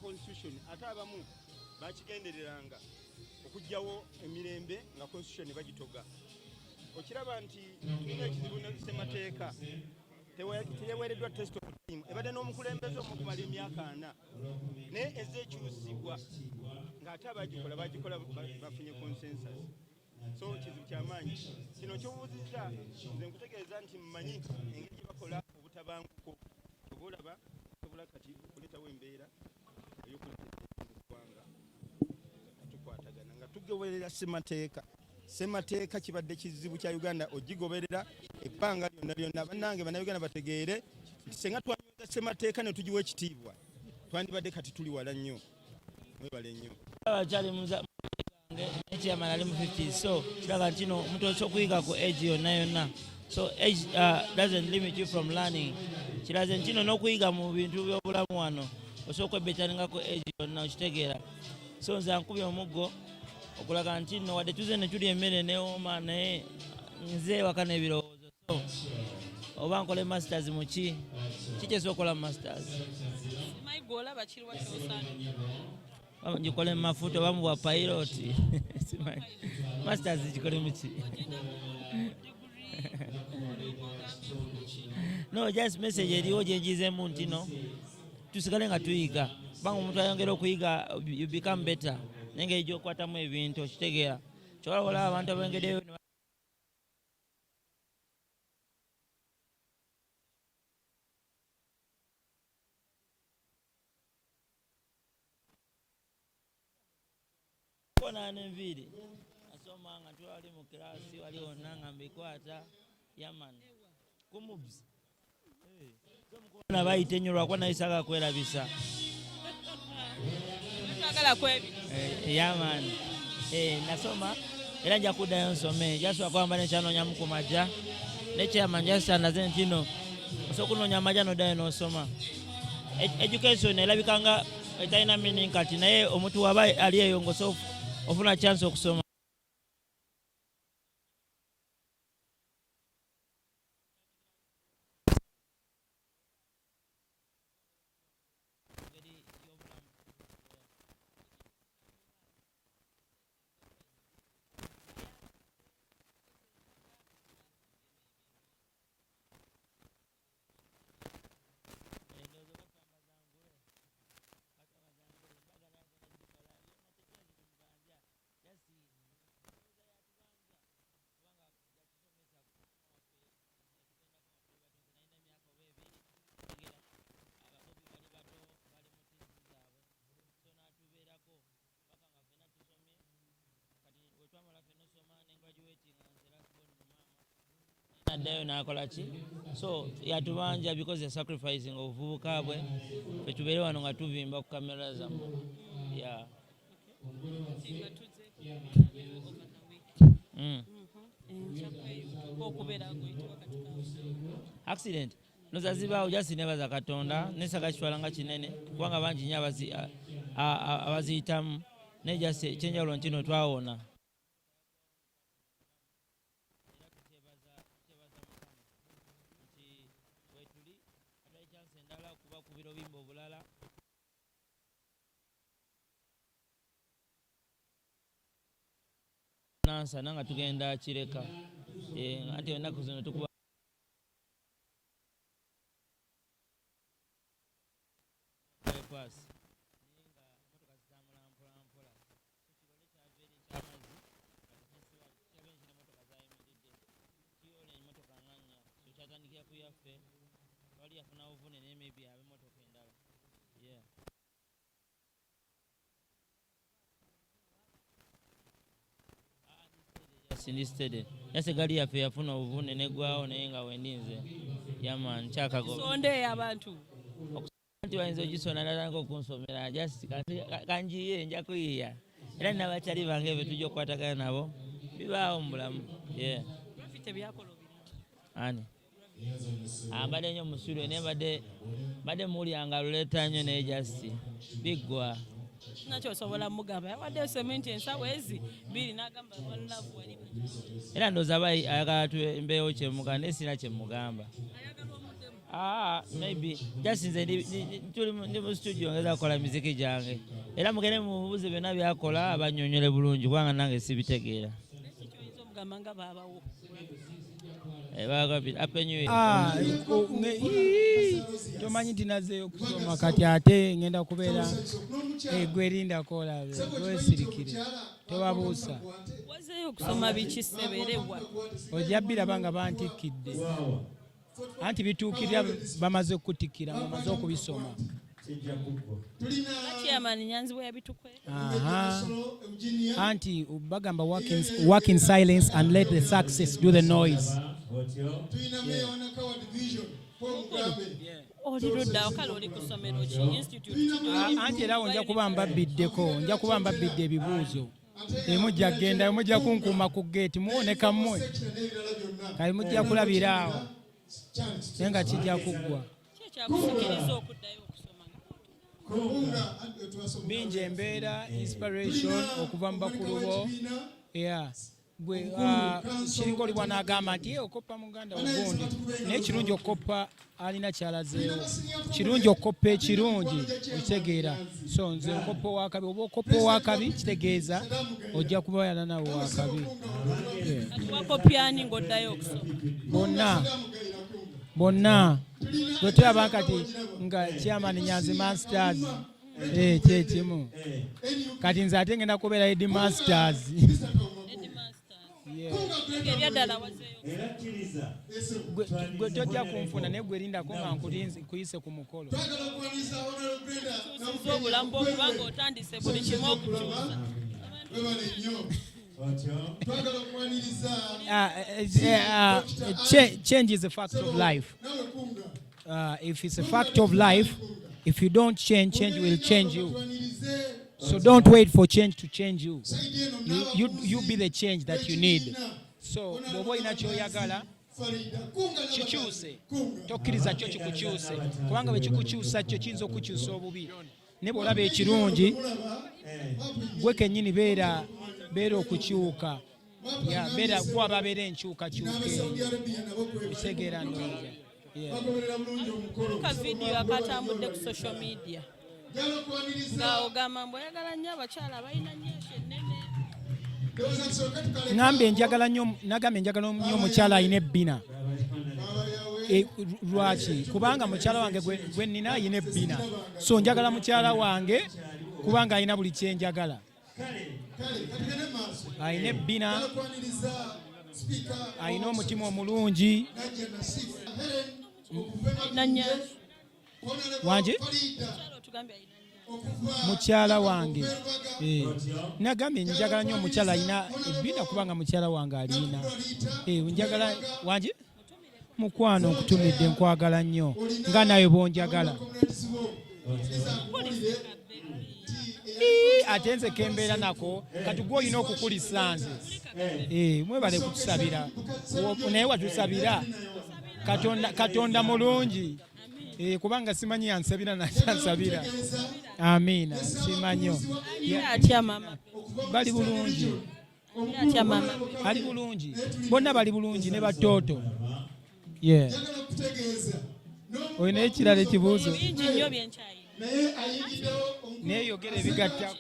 constitution ate abamu bakigendereranga okujjawo emirembe nga constitution bagitoga okiraba nti tulina ekizibu ne ssemateeka teyaweereddwa test of time ebadde n'omukulembeze omukumala emyaka 4 naye ezeekyusibwa ng'ate abagikola bafunye consensus so kizibu kyamaanyi kino kyobuuzizza nze nkutegeeza nti mmanyi engeri gye bakola obutabanguko obaolaba sobola kati okuleetawo embeera ey'okuleetaeggwanga tukwatagana nga tugoberera ssemateeka kibadde kizibu kya Uganda ogigoberera ebbanga lyonna bannange bannayuganda bategeere nti senga twanyweza ssemateeka ne tugiwa ekitiibwa twandibadde kati tuli wala nnyo mwebale nnyo abakyali ekyamala ali mu 50 so kiraga nti no omuntu osobola okuyiga ku age yonna so age doesn't limit you from learning kiraze nti no n'okuyiga mu bintu by'obulamu wano osobola okwebetaninga ku age yonna okitegeera so nze ankubye omuggo okulaga nti no wadde tuze ne tuli emmere newooma naye nze waka n'ebirowoozo so oba nkole masters mu ki kyesobola okukola masters ngikole mu mafuta oba mu bwa pilot masters gikole muki no just message eriwo gyenjizemu nti no tusigale nga tuyiga kubanga omuntu ayongera okuyiga you become better nengeri gyokwatamu ebintu okitegeera kyolaba abantu abengedeyo enviri asoma nga twali mu kirasi waliwo nanga mbikwata yaman kumubs na bayite nnyo lwakuba nayisaga kwerabisa yaman nasoma era nja kuddayo nsome jasooka kwamba nekyanonyamu ku majja nekyaman jasitanaze ntino osobola okunoonya amajja noddayo n'osoma education erabika nga etalina meaning kati naye omuntu waba ali eyo ng'osobola ofuna chance okusoma addayo n'akola ki so yatubanja because ya sacrificing obuvubuka bwe fetubeere wano nga tuvimba ku kamera zammwe accident nozazibaawo jasi nebaza Katonda nesaga kitwala nga kinene kubanga bangi nnyo abaziyitamu naye jasi ekyenjawulo nti no twawona nansa nanga tugenda kireka anti ennaku zino tukuba sindistede yase gali yaffe yafuna obuvune negwawo naye nga wendinze yaman kyakagosonde abantu nti bayinza ogisona nalanga okunsomera just kanjiye nja kuyiya era nabakyali bange ebyo tujja okukwatagana nabo bibaawo mu bulamu ani mbadde nnyo musulwe naye badde muwulyanga luleeta nnyo naye just biggwa nakyo osobola mugamba yawadde sementi ensawo ezi biri n'agamba wallavu wali era ndooza aba ayagala tumbeewo kyemugamba naye sina kyemugamba Maybe just nze ndi mu studio ngeza kola muziki gyange era mugende mubuuze byonna byakola abannyonnyole bulungi kubanga nange sibitegeera. Tomanyi nti nazeeyo kusoma kati ate ngenda kubeera gwerinda kola wesirikire tebabuusa. Wazeeyo okusoma biki seberewa? Ojja biraba nga bantikkidde anti bituukirira bamaze okutikira bamaze okubisoma. Chairman Nyanzi bwe yabitukwe. Anti bagamba work in silence and let the success do the noise. Anti era nja kuba mbabiddeko nja kuba mbabidde ebibuuzo emujja genda emujja kunkuuma ku geeti muwoneka mmwe kali mujja kulabira awo naye nga kijja kuggwa. Bingi embeera inspiration okuva mu bakulu bo bwe kiringolibwa n'agamba nti okoppa muganda ogundi naye kirungi okoppa alina kyalazeewo kirungi okoppa ekirungi okitegeera. So nze okoppa owakabi oba okoppa owakabi kitegeeza ojja kubayana nawe owakabi. Bonna bwe tulaba kati nga chairman Nyanzi Masters kyekimu kati nze ate ngenda kubeera Head Masters. Gwe tojja kunfuna naye gwe lindako nga nkuyise ku mukolo. Change is a fact of life. If it's a fact of life, if you don't change, change will change you. So don't wait for change to change you. You be the change that you need. So bobo ina kyoyagala kikyuse tokkiriza kyo kikukyuse kubanga bwe kikukyusa kyo kiyinza okukyusa obubi ne bw'olaba ekirungi gwe kennyini beera okukyuka beera gwaba abeera enkyukakyuka kitegeera ndowooza. Ka video akatambudde ku social media nga ogamba mbu oyagala nnyo abakyala abalina nnyo ennene. Ngambe njagala nnyo omukyala alina ebbina. Lwaki? Kubanga mukyala wange gwe nnina alina ebbina, so njagala mukyala wange kubanga alina buli kye njagala. Alina ebbina, alina omutima omulungi. Wanje? Mukyala wange nagambye njagala nnyo omukyala alina ebbina kubanga mukyala wange alina njagala wanje mukwano okutumidde nkwagala nnyo nga nawe bwonjagala. Ate nze kembeera nako kati gwe olina okukulisa nze mwebale kutusabira naye watusabira Katonda mulungi kubanga simanyi yansabira nakyansabira. Amiina simanyo bali bulungi ali bulungi bonna bali bulungi ne batooto. Oyo naye ekirala ekibuuzo naye yogera ebigattako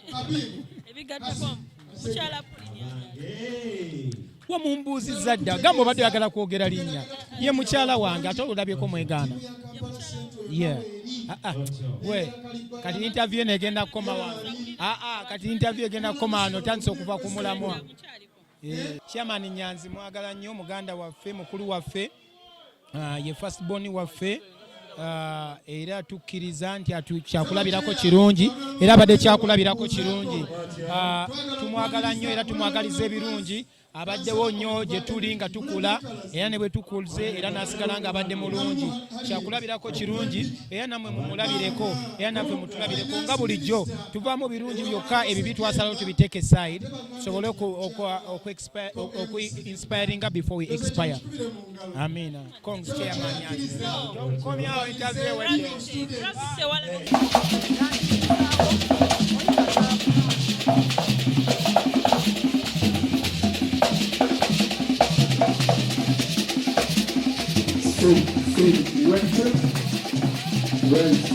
wamumbuuzizza dda gamba obadde oyagala kwogera linnya ye mukyala wange ate olulabyeko mwegaana. We kati interview negenda kukoma wano. Kati interview egenda kukoma wano tandise okuva ku mulamwa. Chairman Nyanzi mwagala nnyo muganda waffe mukulu waffe ye first born waffe era tukkiriza nti kyakulabirako kirungi era abadde kyakulabirako kirungi. Tumwagala nnyo era tumwagaliza ebirungi. Abaddewo nnyo gye tuli nga tukula era ne bwe tukuze era n'asigala nga abadde mulungi. Kyakulabirako kirungi era nammwe mumulabireko era naffe mutulabireko nga bulijjo tuvaamu birungi byokka ebibi twasalawo tubiteeke side tusobole inspiringa before we expire. Amiina. Kongs Chairman Nyanzi. Komyawo interview wedde. Western Right.